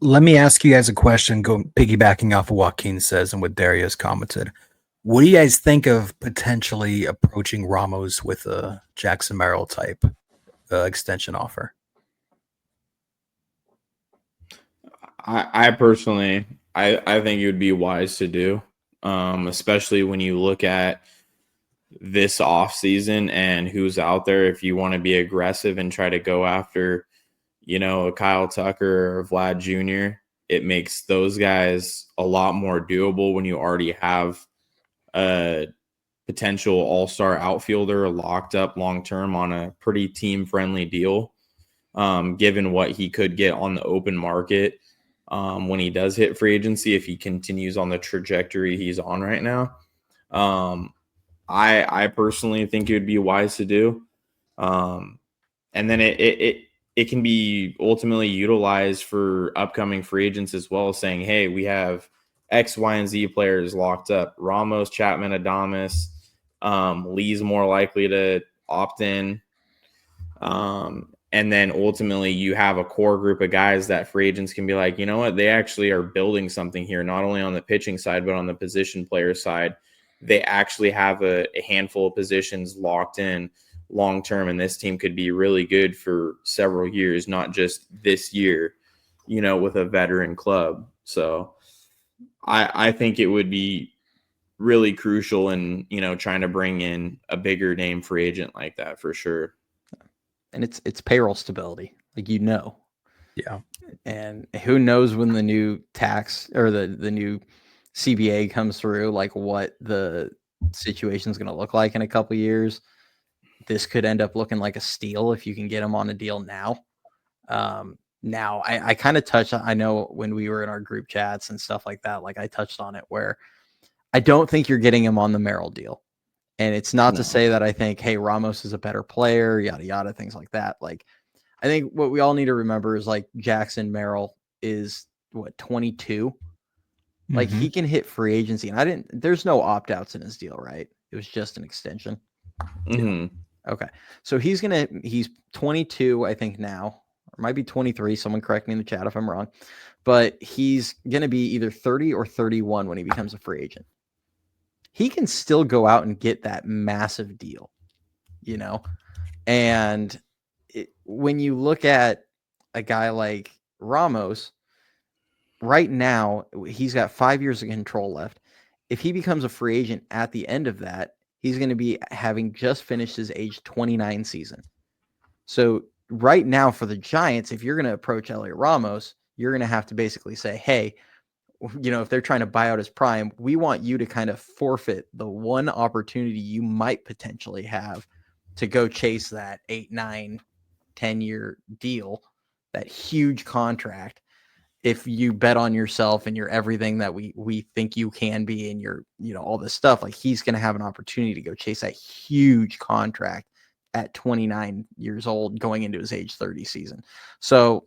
Let me ask you guys a question, piggybacking off of what Joaquin says and what Darius commented. What do you guys think of potentially approaching Ramos with a Jackson Merrill type extension offer? I personally, I think it would be wise to do, especially when you look at this off season and who's out there. If you want to be aggressive and try to go after, a Kyle Tucker or Vlad Jr., it makes those guys a lot more doable when you already have a potential all-star outfielder locked up long-term on a pretty team-friendly deal, given what he could get on the open market when he does hit free agency, if he continues on the trajectory he's on right now. I personally think it would be wise to do. And then it can be ultimately utilized for upcoming free agents as well, saying, hey, we have X, Y, and Z players locked up. Ramos, Chapman, Adames, Lee's more likely to opt in. And then ultimately you have a core group of guys that free agents can be like, you know what, they actually are building something here, not only on the pitching side, but on the position player side. They actually have a handful of positions locked in long term, and this team could be really good for several years, not just this year, with a veteran club. So I think it would be really crucial in, trying to bring in a bigger name free agent like that for sure. And it's payroll stability, Yeah. And who knows when the new tax or the new CBA comes through, like what the situation is going to look like in a couple of years. This could end up looking like a steal if you can get him on a deal now. Now I kind of touched, I know when we were in our group chats and stuff like that, like I touched on it, where I don't think you're getting him on the Merrill deal. And it's not to say that I think, hey, Ramos is a better player, yada, yada, things like that. Like, I think what we all need to remember is like Jackson Merrill is 22. Like he can hit free agency, and there's no opt-outs in his deal, right? It was just an extension. Mm-hmm. Okay. So he's 22, I think now, or might be 23. Someone correct me in the chat if I'm wrong, but he's going to be either 30 or 31 when he becomes a free agent. He can still go out and get that massive deal, and when you look at a guy like Ramos, right now, he's got 5 years of control left. If he becomes a free agent at the end of that, he's going to be having just finished his age 29 season. So right now for the Giants, if you're going to approach Heliot Ramos, you're going to have to basically say, hey, if they're trying to buy out his prime, we want you to kind of forfeit the one opportunity you might potentially have to go chase that 8, 9, 10-year deal, that huge contract. If you bet on yourself and you're everything that we think you can be, and you're, all this stuff, like he's going to have an opportunity to go chase that huge contract at 29 years old going into his age 30 season. So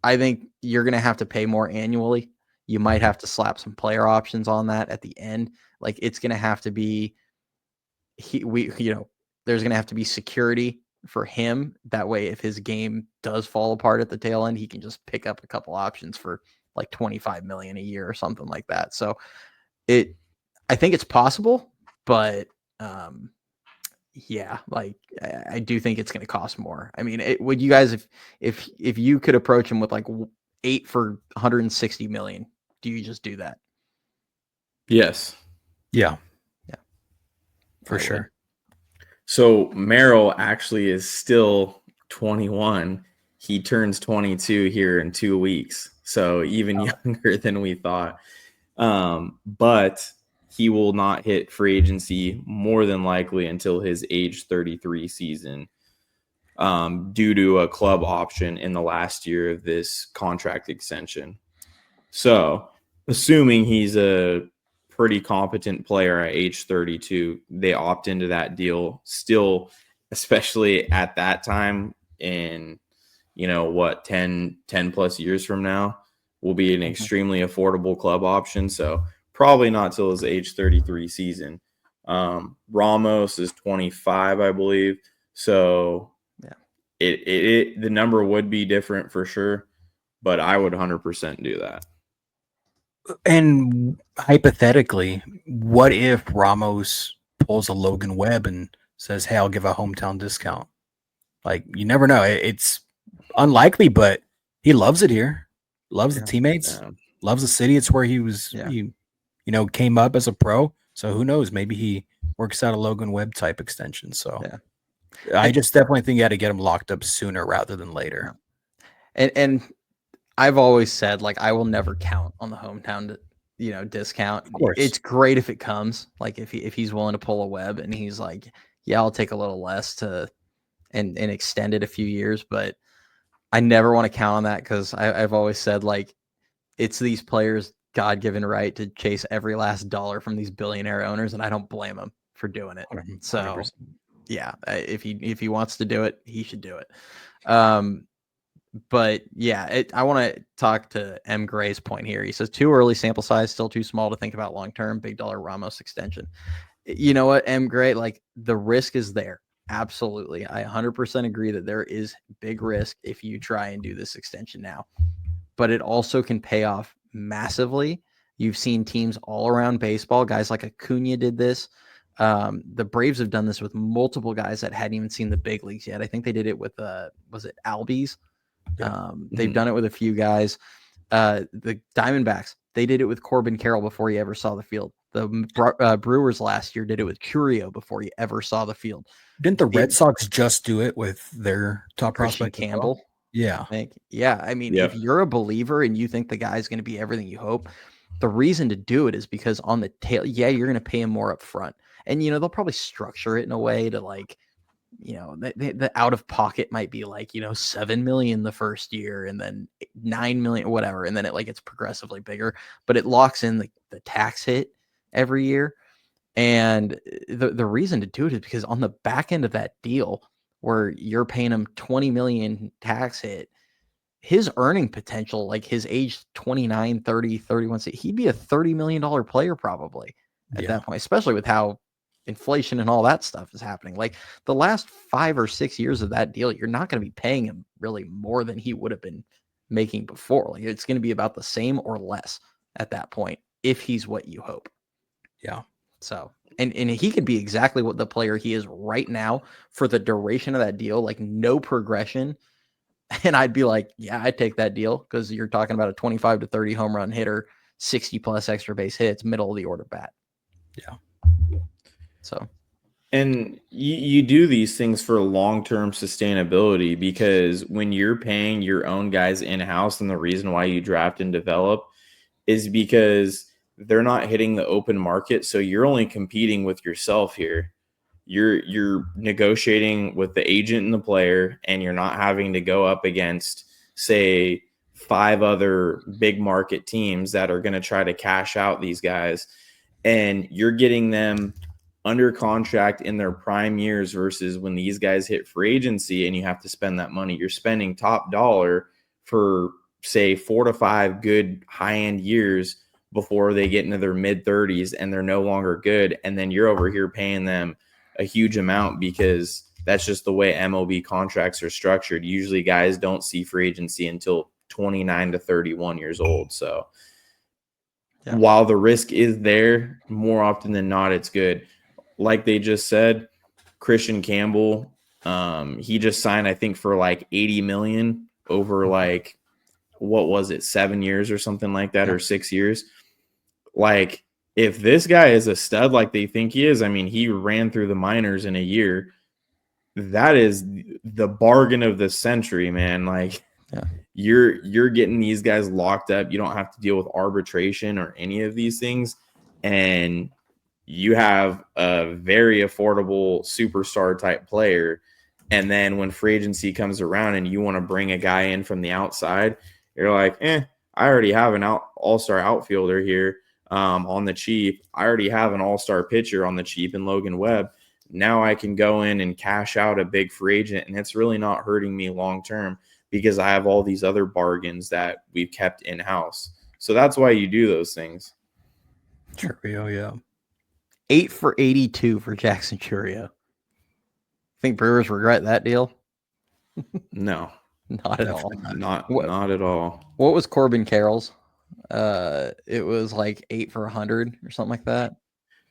I think you're going to have to pay more annually. You might have to slap some player options on that at the end. Like it's going to have to be, there's going to have to be security for him. That way, if his game does fall apart at the tail end, he can just pick up a couple options for like $25 million a year or something like that. So I think it's possible, but yeah, like I do think it's going to cost more. I mean, would you guys, if you could approach him with like 8 for $160 million, do you just do that? Yes. Yeah. For sure. So Merrill actually is still 21. He turns 22 here in 2 weeks. So even younger than we thought. But he will not hit free agency more than likely until his age 33 season, due to a club option in the last year of this contract extension. So assuming he's a pretty competent player at age 32, they opt into that deal still, especially at that time in, 10 plus years from now, will be an extremely affordable club option. So probably not till his age 33 season. Ramos is 25, I believe. So yeah, the number would be different for sure. but I would 100% do that. And hypothetically, what if Ramos pulls a Logan Webb and says, "Hey, I'll give a hometown discount"? Like, you never know. It's unlikely, but he loves it here. Loves the teammates. Yeah. Loves the city. It's where he was. Yeah. He, came up as a pro. So who knows? Maybe he works out a Logan Webb type extension. So Yeah. I just definitely think you got to get him locked up sooner rather than later. And I've always said, like, I will never count on the hometown, discount. Of course. It's great if it comes, like if he's willing to pull a Webb and he's like, yeah, I'll take a little less and extend it a few years, but I never want to count on that because I've always said, like, it's these players' God-given right to chase every last dollar from these billionaire owners, and I don't blame them for doing it. 100%. So yeah, if he wants to do it, he should do it. But yeah, I want to talk to M. Gray's point here. He says too early sample size, still too small to think about long-term big dollar Ramos extension. You know what, M. Gray, like the risk is there. Absolutely. I 100% agree that there is big risk if you try and do this extension now, but it also can pay off massively. You've seen teams all around baseball. Guys like Acuna did this. The Braves have done this with multiple guys that hadn't even seen the big leagues yet. I think they did it with, was it Albies? Yeah. They've done it with a few guys. The Diamondbacks, they did it with Corbin Carroll before he ever saw the field. The Brewers last year did it with Curio before he ever saw the field. Didn't the Red Sox just do it with their top Christian prospect Campbell? Yeah. I mean, if you're a believer and you think the guy's going to be everything you hope, the reason to do it is because on the tail, you're going to pay him more up front. And, they'll probably structure it in a way to like, the out of pocket might be like, $7 million the first year and then $9 million, whatever. And then it like gets progressively bigger, but it locks in the tax hit every year. And the reason to do it is because on the back end of that deal where you're paying him 20 million tax hit, his earning potential, like his age 29, 30, 31, he'd be a $30 million player probably at that point, especially with how inflation and all that stuff is happening. Like the last 5 or 6 years of that deal, you're not going to be paying him really more than he would have been making before. Like it's going to be about the same or less at that point if he's what you hope. Yeah. So, and he could be exactly what the player he is right now for the duration of that deal, like no progression. And I'd be like, yeah, I'd take that deal because you're talking about a 25 to 30 home run hitter, 60 plus extra base hits, middle of the order bat. Yeah. So, and you do these things for long-term sustainability because when you're paying your own guys in-house, and the reason why you draft and develop is because they're not hitting the open market. So you're only competing with yourself here. You're negotiating with the agent and the player, and you're not having to go up against, say, 5 other big market teams that are going to try to cash out these guys. And you're getting them under contract in their prime years versus when these guys hit free agency and you have to spend that money. You're spending top dollar for, say, 4 to 5 good high-end years before they get into their mid-30s and they're no longer good. And then you're over here paying them a huge amount because that's just the way MLB contracts are structured. Usually guys don't see free agency until 29 to 31 years old. So while the risk is there, more often than not, it's good. Like they just said, Christian Campbell, he just signed, I think, for like 80 million over like, what was it, 7 years or something like that, or 6 years. Like, if this guy is a stud like they think he is, I mean, he ran through the minors in a year. That is the bargain of the century, man. Like, you're getting these guys locked up. You don't have to deal with arbitration or any of these things. And you have a very affordable superstar type player. And then when free agency comes around and you want to bring a guy in from the outside, you're like, I already have an all-star outfielder here on the cheap. I already have an all-star pitcher on the cheap in Logan Webb. Now I can go in and cash out a big free agent, and it's really not hurting me long-term because I have all these other bargains that we've kept in-house. So that's why you do those things. Churio, yeah. 8 for 82 for Jackson Churio. Think Brewers regret that deal? No. Not at all. Definitely Not at all. What was Corbin Carroll's? It was like 8 for 100 or something like that.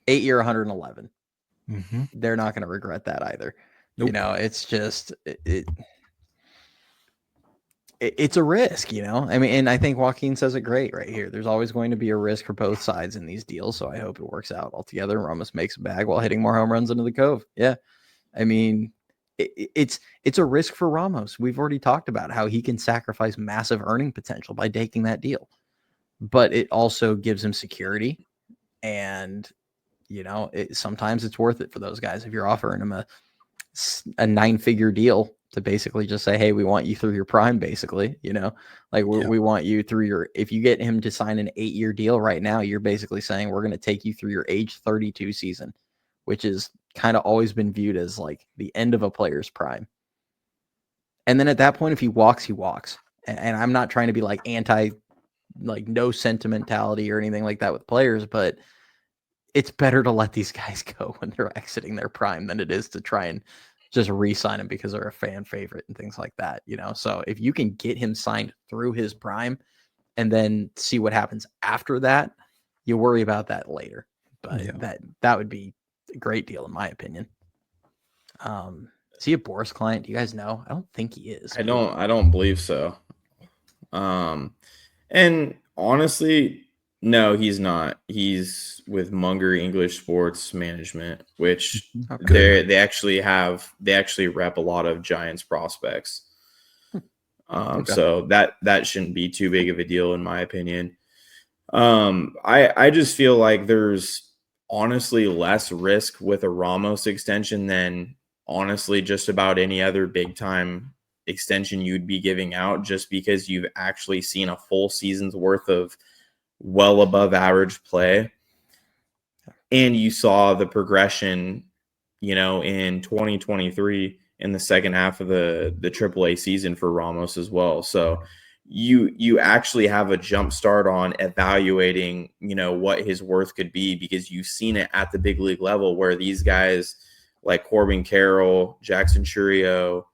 8-year 111. Mm-hmm. They're not going to regret that either. Nope. It's just it's a risk, I mean, and I think Joaquin says it great right here. There's always going to be a risk for both sides in these deals, so I hope it works out altogether. Ramos makes a bag while hitting more home runs into the Cove. Yeah, I mean, it's a risk for Ramos. We've already talked about how he can sacrifice massive earning potential by taking that deal, but it also gives him security, and sometimes it's worth it for those guys if you're offering them a 9-figure deal to basically just say, hey, we want you through your prime, basically, we want you through if you get him to sign an 8-year deal right now, you're basically saying we're going to take you through your age 32 season, which is kind of always been viewed as like the end of a player's prime. And then at that point, if he walks, he walks. And I'm not trying to be like no sentimentality or anything like that with players, but it's better to let these guys go when they're exiting their prime than it is to try and just re-sign him because they're a fan favorite and things like that, So if you can get him signed through his prime and then see what happens after that, you worry about that later. But that would be a great deal in my opinion. Is he a Boris client? Do you guys know? I don't think he is. I don't believe so. And honestly, no, he's not. He's with Munger English Sports Management, which they actually rep a lot of Giants prospects. So that shouldn't be too big of a deal in my opinion. I just feel like there's honestly less risk with a Ramos extension than honestly just about any other big time extension you'd be giving out, just because you've actually seen a full season's worth of well above average play. And you saw the progression, in 2023 in the second half of the AAA season for Ramos as well. So you actually have a jump start on evaluating, what his worth could be, because you've seen it at the big league level where these guys like Corbin Carroll, Jackson Merrill,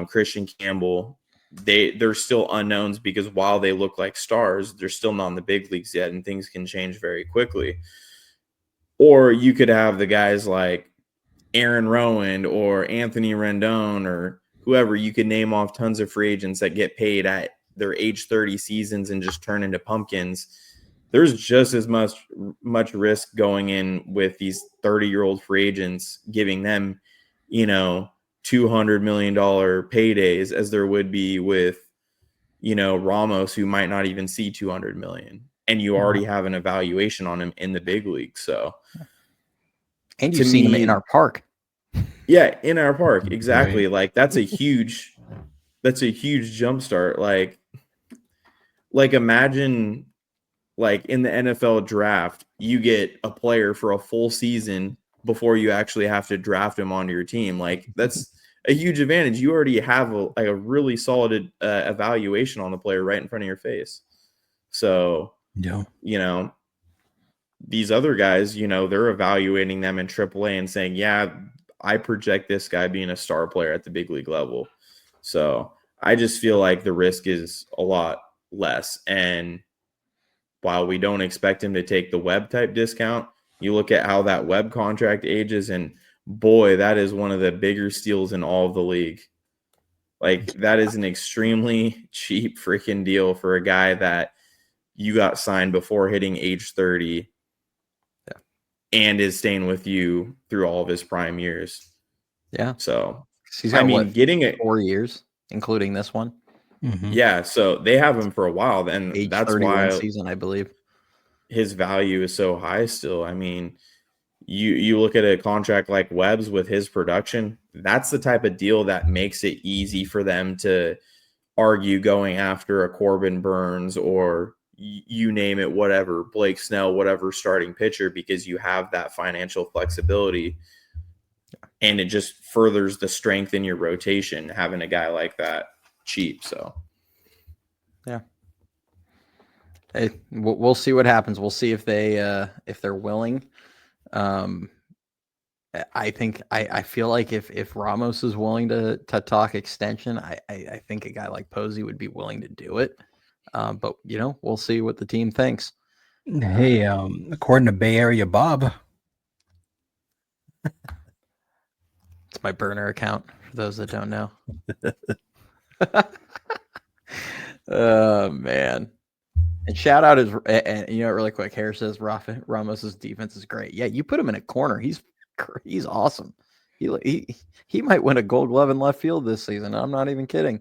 Christian Campbell, they're still unknowns, because while they look like stars, they're still not in the big leagues yet, and things can change very quickly. Or you could have the guys like Aaron Rowand or Anthony Rendon or whoever. You could name off tons of free agents that get paid at their age 30 seasons and just turn into pumpkins. There's just as much risk going in with these 30-year-old free agents, giving them, $200 million paydays as there would be with, Ramos, who might not even see 200 million. And you already have an evaluation on him in the big league. So, and you've seen him in our park. Yeah, in our park. Exactly. Right. Like that's a huge jumpstart. Like imagine like in the NFL draft, you get a player for a full season before you actually have to draft him onto your team. Like that's a huge advantage. You already have a really solid evaluation on the player right in front of your face. So, these other guys, they're evaluating them in AAA and saying, yeah, I project this guy being a star player at the big league level. So I just feel like the risk is a lot less. And while we don't expect him to take the Webb type discount, you look at how that Webb contract ages, and boy, that is one of the bigger steals in all of the league. Like that is an extremely cheap freaking deal for a guy that you got signed before hitting age 30 and is staying with you through all of his prime years. Yeah. So he's got getting it 4 years, including this one. Mm-hmm. Yeah. So they have him for a while. And age that's why season, I believe, his value is so high still. I mean, you look at a contract like Webb's with his production, that's the type of deal that makes it easy for them to argue going after a Corbin Burns or you name it, whatever, Blake Snell, whatever starting pitcher, because you have that financial flexibility and it just furthers the strength in your rotation, having a guy like that cheap. So, yeah. Hey, we'll see what happens. We'll see if they're willing. I think I feel like if Ramos is willing to talk extension, I think a guy like Posey would be willing to do it. But we'll see what the team thinks. Hey, according to Bay Area Bob, It's my burner account for those that don't know. Oh man. And shout out and really quick, Harris says Ramos's defense is great. Yeah, you put him in a corner. He's awesome. He might win a Gold Glove in left field this season. I'm not even kidding.